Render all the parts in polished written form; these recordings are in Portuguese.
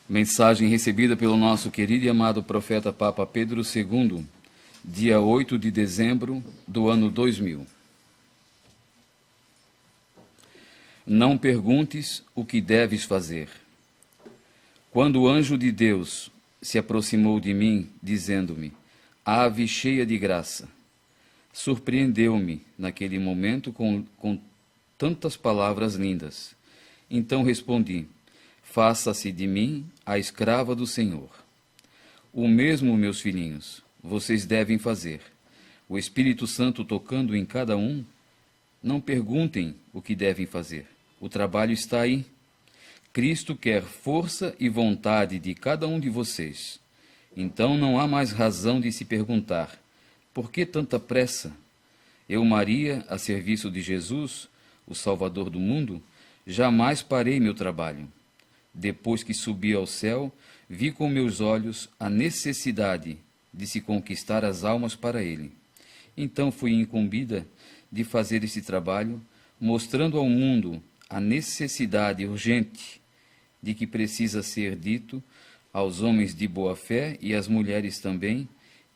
Mensagem recebida pelo nosso querido e amado profeta Papa Pedro II, dia 8 de dezembro do ano 2000. Não perguntes o que deves fazer. Quando o anjo de Deus se aproximou de mim, dizendo-me, ave cheia de graça, surpreendeu-me naquele momento com tantas palavras lindas. Então respondi, faça-se de mim a escrava do Senhor. O mesmo, meus filhinhos, vocês devem fazer. O Espírito Santo tocando em cada um, não perguntem o que devem fazer. O trabalho está aí. Cristo quer força e vontade de cada um de vocês. Então não há mais razão de se perguntar, por que tanta pressa? Eu, Maria, a serviço de Jesus, o Salvador do mundo, jamais parei meu trabalho. Depois que subi ao céu, vi com meus olhos a necessidade de se conquistar as almas para Ele. Então fui incumbida de fazer esse trabalho, mostrando ao mundo a necessidade urgente de que precisa ser dito aos homens de boa fé e às mulheres também,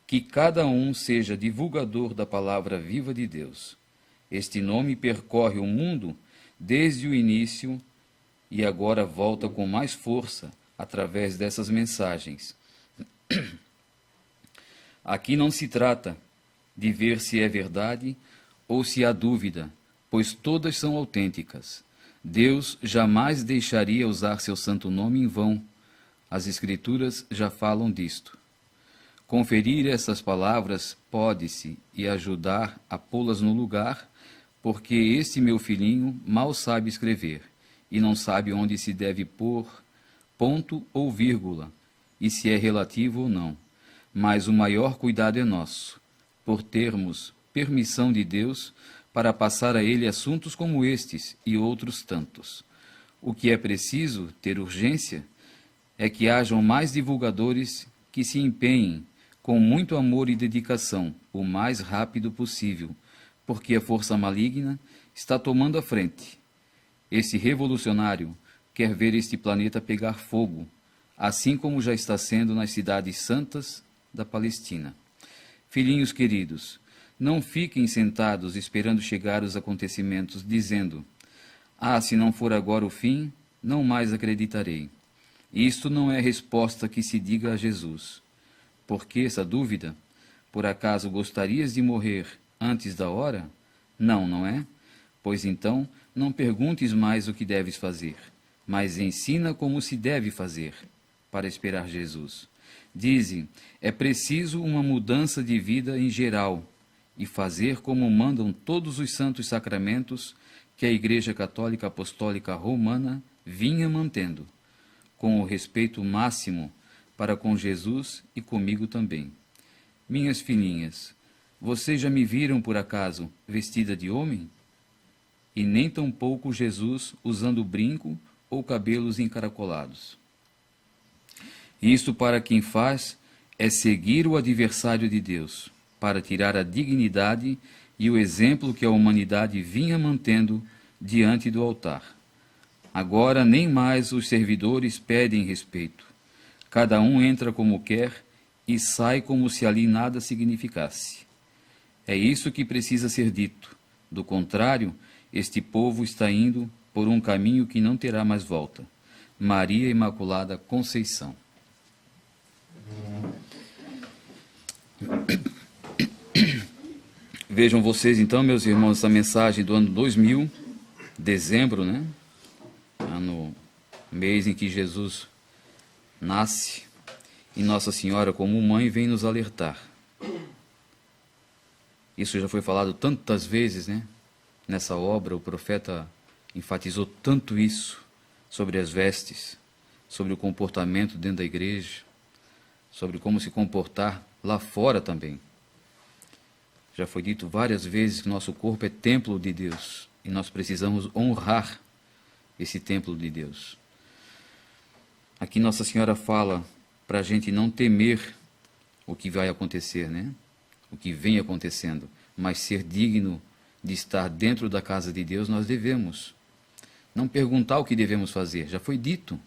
que cada um seja divulgador da palavra viva de Deus. Este nome percorre o mundo desde o início e agora volta com mais força através dessas mensagens. Aqui não se trata de ver se é verdade ou se há dúvida, pois todas são autênticas. Deus jamais deixaria usar seu santo nome em vão. As Escrituras já falam disto. Conferir essas palavras pode-se e ajudar a pô-las no lugar, porque este meu filhinho mal sabe escrever e não sabe onde se deve pôr ponto ou vírgula, e se é relativo ou não. Mas o maior cuidado é nosso, por termos permissão de Deus para passar a Ele assuntos como estes e outros tantos. O que é preciso ter urgência é que hajam mais divulgadores que se empenhem com muito amor e dedicação o mais rápido possível, porque a força maligna está tomando a frente. Esse revolucionário quer ver este planeta pegar fogo, assim como já está sendo nas cidades santas da Palestina. Filhinhos queridos, não fiquem sentados esperando chegar os acontecimentos, dizendo, se não for agora o fim, não mais acreditarei. Isto não é resposta que se diga a Jesus. Por que essa dúvida? Por acaso gostarias de morrer antes da hora? Não, não é? Pois então, não perguntes mais o que deves fazer, mas ensina como se deve fazer, para esperar Jesus. Dizem, é preciso uma mudança de vida em geral, e fazer como mandam todos os santos sacramentos que a Igreja Católica Apostólica Romana vinha mantendo, com o respeito máximo para com Jesus e comigo também. Minhas filhinhas, vocês já me viram por acaso vestida de homem? E nem tampouco Jesus usando brinco ou cabelos encaracolados. Isto para quem faz é seguir o adversário de Deus, para tirar a dignidade e o exemplo que a humanidade vinha mantendo diante do altar. Agora nem mais os servidores pedem respeito. Cada um entra como quer e sai como se ali nada significasse. É isso que precisa ser dito. Do contrário, este povo está indo por um caminho que não terá mais volta. Maria Imaculada Conceição. Vejam vocês então, meus irmãos, essa mensagem do ano 2000, dezembro, né? Ano, mês em que Jesus nasce, e Nossa Senhora, como mãe, vem nos alertar. Isso já foi falado tantas vezes, né? Nessa obra, o profeta enfatizou tanto isso, sobre as vestes, sobre o comportamento dentro da igreja, sobre como se comportar lá fora também. Já foi dito várias vezes que nosso corpo é templo de Deus, e nós precisamos honrar esse templo de Deus. Aqui Nossa Senhora fala para a gente não temer o que vai acontecer, né? O que vem acontecendo, mas ser digno de estar dentro da casa de Deus, nós devemos. Não perguntar o que devemos fazer, já foi dito.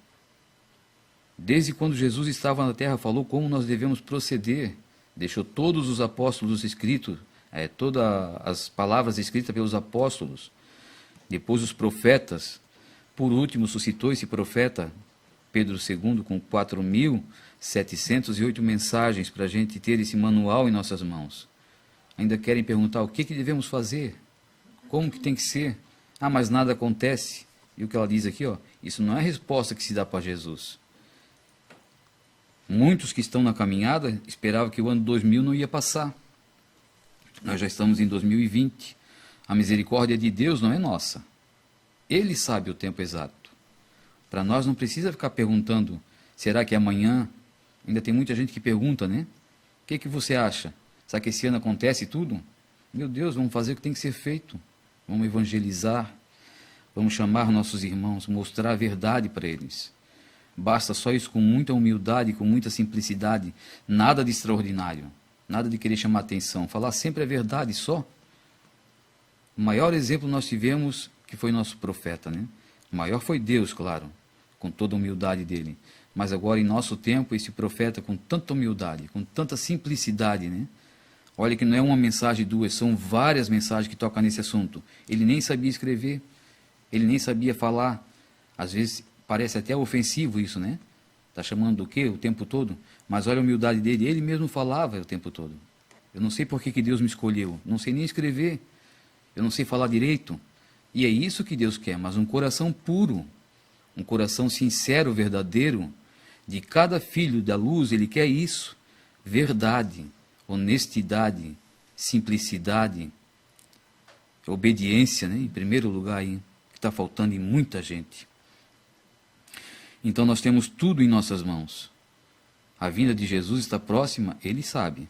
Desde quando Jesus estava na terra, falou como nós devemos proceder, deixou todos os apóstolos escritos, todas as palavras escritas pelos apóstolos, depois os profetas, por último suscitou esse profeta, Pedro II, com 4.708 mensagens para a gente ter esse manual em nossas mãos. Ainda querem perguntar o que devemos fazer, como que tem que ser. Ah, mas nada acontece. E o que ela diz aqui, isso não é a resposta que se dá para Jesus. Muitos que estão na caminhada esperavam que o ano 2000 não ia passar. Nós já estamos em 2020. A misericórdia de Deus não é nossa. Ele sabe o tempo exato. Para nós não precisa ficar perguntando, será que amanhã? Ainda tem muita gente que pergunta, né? O que você acha? Será que esse ano acontece tudo? Meu Deus, vamos fazer o que tem que ser feito. Vamos evangelizar. Vamos chamar nossos irmãos, mostrar a verdade para eles. Basta só isso, com muita humildade, com muita simplicidade. Nada de extraordinário. Nada de querer chamar atenção. Falar sempre a verdade só. O maior exemplo nós tivemos, que foi nosso profeta, né? O maior foi Deus, claro, com toda a humildade dele. Mas agora, em nosso tempo, esse profeta com tanta humildade, com tanta simplicidade, né? Olha que não é uma mensagem, duas, são várias mensagens que tocam nesse assunto. Ele nem sabia escrever, ele nem sabia falar. Às vezes parece até ofensivo isso, né? Está chamando do quê o tempo todo? Mas olha a humildade dele, ele mesmo falava o tempo todo. Eu não sei por que Deus me escolheu, não sei nem escrever, eu não sei falar direito. E é isso que Deus quer, mas um coração puro, um coração sincero, verdadeiro, de cada filho da luz, ele quer isso, verdade, honestidade, simplicidade, obediência, né? Em primeiro lugar, aí, que está faltando em muita gente. Então nós temos tudo em nossas mãos. A vinda de Jesus está próxima, ele sabe.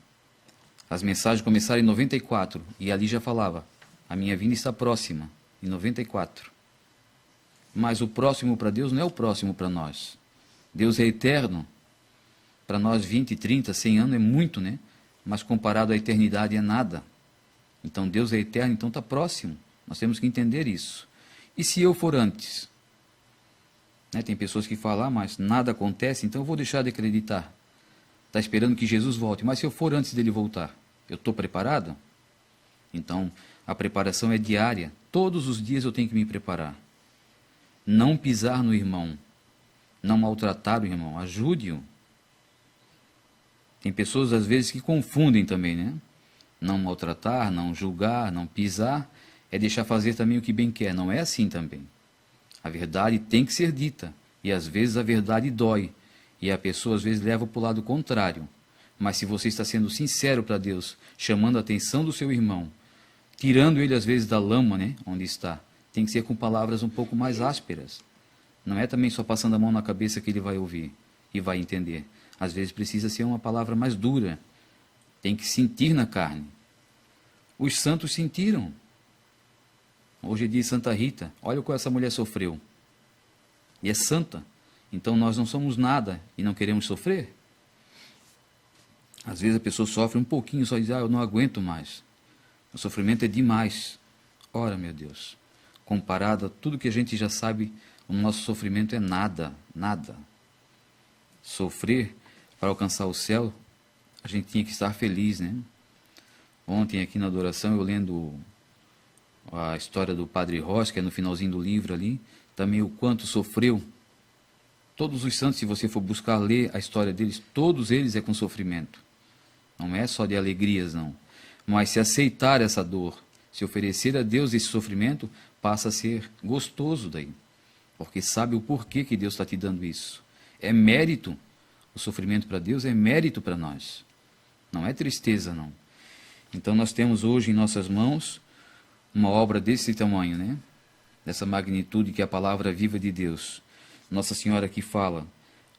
As mensagens começaram em 94, e ali já falava, a minha vinda está próxima, em 94. Mas o próximo para Deus não é o próximo para nós. Deus é eterno. Para nós 20, 30, 100 anos é muito, né? Mas comparado à eternidade é nada. Então Deus é eterno, então está próximo. Nós temos que entender isso. E se eu for antes? Né? Tem pessoas que falam, mas nada acontece, então eu vou deixar de acreditar. Está esperando que Jesus volte, mas se eu for antes dele voltar, eu estou preparado? Então, a preparação é diária. Todos os dias eu tenho que me preparar. Não pisar no irmão. Não maltratar o irmão. Ajude-o. Tem pessoas, às vezes, que confundem também, né? Não maltratar, não julgar, não pisar, é deixar fazer também o que bem quer. Não é assim também. A verdade tem que ser dita. E, às vezes, a verdade dói. E a pessoa, às vezes, leva para o lado contrário. Mas se você está sendo sincero para Deus, chamando a atenção do seu irmão, tirando ele, às vezes, da lama, né, onde está, tem que ser com palavras um pouco mais ásperas. Não é também só passando a mão na cabeça que ele vai ouvir e vai entender. Às vezes precisa ser uma palavra mais dura. Tem que sentir na carne. Os santos sentiram. Hoje é dia de Santa Rita. Olha o que essa mulher sofreu. E é santa. Então nós não somos nada e não queremos sofrer? Às vezes a pessoa sofre um pouquinho, só diz, eu não aguento mais. O sofrimento é demais. Ora, meu Deus, comparado a tudo que a gente já sabe, o nosso sofrimento é nada, nada. Sofrer para alcançar o céu, a gente tinha que estar feliz, né? Ontem aqui na adoração, eu lendo a história do Padre Ross, que é no finalzinho do livro ali, também o quanto sofreu. Todos os santos, se você for buscar ler a história deles, todos eles é com sofrimento. Não é só de alegrias, não. Mas se aceitar essa dor, se oferecer a Deus esse sofrimento, passa a ser gostoso daí. Porque sabe o porquê que Deus está te dando isso. É mérito. O sofrimento para Deus é mérito para nós. Não é tristeza, não. Então nós temos hoje em nossas mãos uma obra desse tamanho, né? Dessa magnitude que é a palavra viva de Deus. Nossa Senhora aqui fala,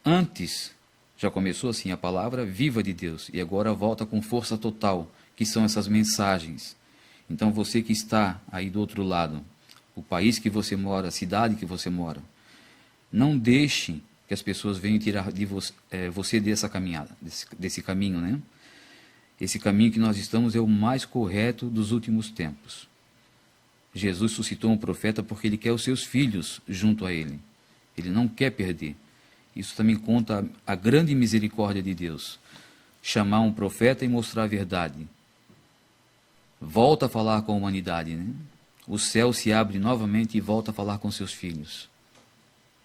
antes, já começou assim, a palavra viva de Deus, e agora volta com força total, que são essas mensagens. Então você que está aí do outro lado, o país que você mora, a cidade que você mora, não deixe que as pessoas venham tirar de você dessa caminhada, desse caminho, né? Esse caminho que nós estamos é o mais correto dos últimos tempos. Jesus suscitou um profeta porque ele quer os seus filhos junto a ele. Ele não quer perder. Isso também conta a grande misericórdia de Deus. Chamar um profeta e mostrar a verdade. Volta a falar com a humanidade, né? O céu se abre novamente e volta a falar com seus filhos.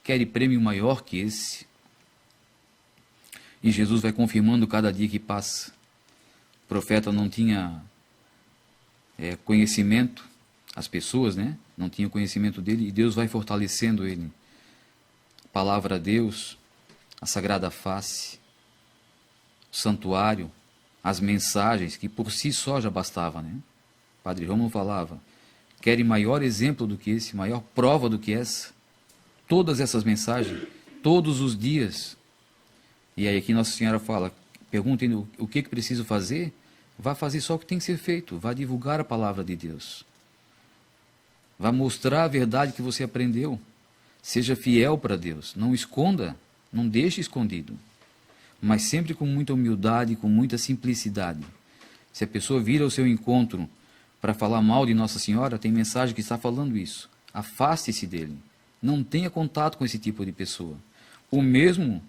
Quer prêmio maior que esse? E Jesus vai confirmando cada dia que passa. O profeta não tinha conhecimento, as pessoas, né? Não tinham conhecimento dele, e Deus vai fortalecendo ele. A palavra de Deus, a sagrada face, o santuário, as mensagens, que por si só já bastava, né? Padre Rômulo falava, querem maior exemplo do que esse, maior prova do que essa? Todas essas mensagens, todos os dias. E aí aqui Nossa Senhora fala, perguntem o que preciso fazer, vá fazer só o que tem que ser feito, vá divulgar a palavra de Deus. Vá mostrar a verdade que você aprendeu. Seja fiel para Deus, não esconda, não deixe escondido. Mas sempre com muita humildade, com muita simplicidade. Se a pessoa vir ao seu encontro para falar mal de Nossa Senhora, tem mensagem que está falando isso. Afaste-se dele. Não tenha contato com esse tipo de pessoa. O mesmo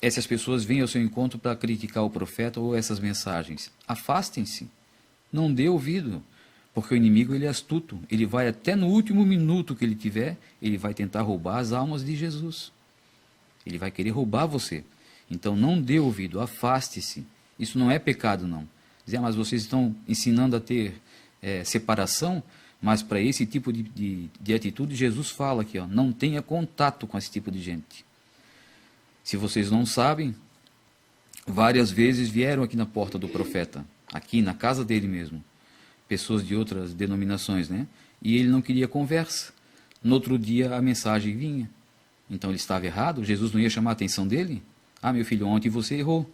é se as pessoas vêm ao seu encontro para criticar o profeta ou essas mensagens. Afastem-se. Não dê ouvido. Porque o inimigo ele é astuto. Ele vai até no último minuto que ele tiver, ele vai tentar roubar as almas de Jesus. Ele vai querer roubar você. Então não dê ouvido, afaste-se. Isso não é pecado, não. Dizer, mas vocês estão ensinando a ter separação, mas para esse tipo de atitude, Jesus fala aqui, ó, não tenha contato com esse tipo de gente. Se vocês não sabem, várias vezes vieram aqui na porta do profeta, aqui na casa dele mesmo, pessoas de outras denominações, né? E ele não queria conversa. No outro dia a mensagem vinha. Então ele estava errado? Jesus não ia chamar a atenção dele? Ah, meu filho, ontem você errou.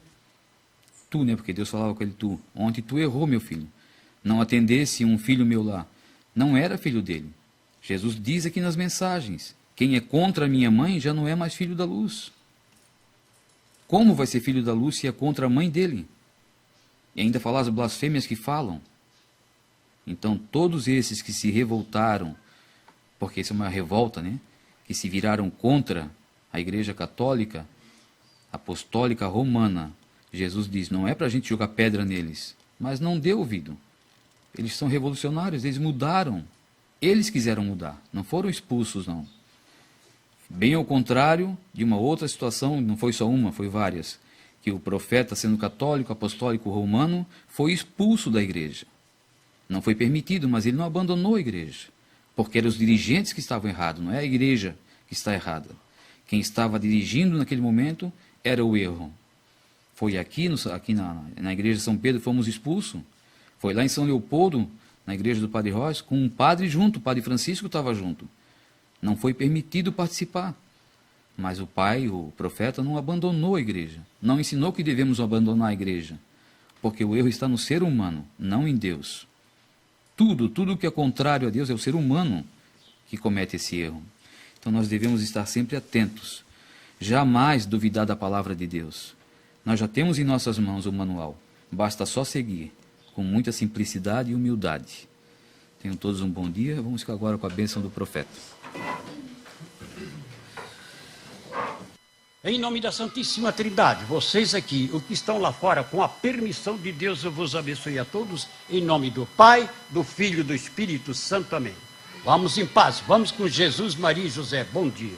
Tu, né? Porque Deus falava com ele, tu. Ontem tu errou, meu filho. Não atendesse um filho meu lá. Não era filho dele. Jesus diz aqui nas mensagens, quem é contra a minha mãe já não é mais filho da luz. Como vai ser filho da luz se é contra a mãe dele? E ainda falar as blasfêmias que falam. Então, todos esses que se revoltaram, porque isso é uma revolta, né? Que se viraram contra a Igreja Católica, Apostólica Romana, Jesus diz, não é para a gente jogar pedra neles, mas não dê ouvido. Eles são revolucionários, eles mudaram. Eles quiseram mudar, não foram expulsos, não. Bem ao contrário de uma outra situação, não foi só uma, foi várias, que o profeta, sendo católico, apostólico romano, foi expulso da igreja. Não foi permitido, mas ele não abandonou a igreja, porque eram os dirigentes que estavam errados, não é a igreja que está errada. Quem estava dirigindo naquele momento era o erro. Foi aqui na igreja de São Pedro, fomos expulsos. Foi lá em São Leopoldo, na igreja do Padre Royce, com um padre junto, o Padre Francisco estava junto. Não foi permitido participar. Mas o pai, o profeta, não abandonou a igreja. Não ensinou que devemos abandonar a igreja. Porque o erro está no ser humano, não em Deus. Tudo que é contrário a Deus é o ser humano que comete esse erro. Então nós devemos estar sempre atentos. Jamais duvidar da palavra de Deus. Nós já temos em nossas mãos o manual. Basta só seguir, com muita simplicidade e humildade. Tenham todos um bom dia. Vamos ficar agora com a bênção do profeta. Em nome da Santíssima Trindade, vocês aqui, os que estão lá fora, com a permissão de Deus, eu vos abençoe a todos, em nome do Pai, do Filho e do Espírito Santo. Amém. Vamos em paz, vamos com Jesus, Maria e José. Bom dia.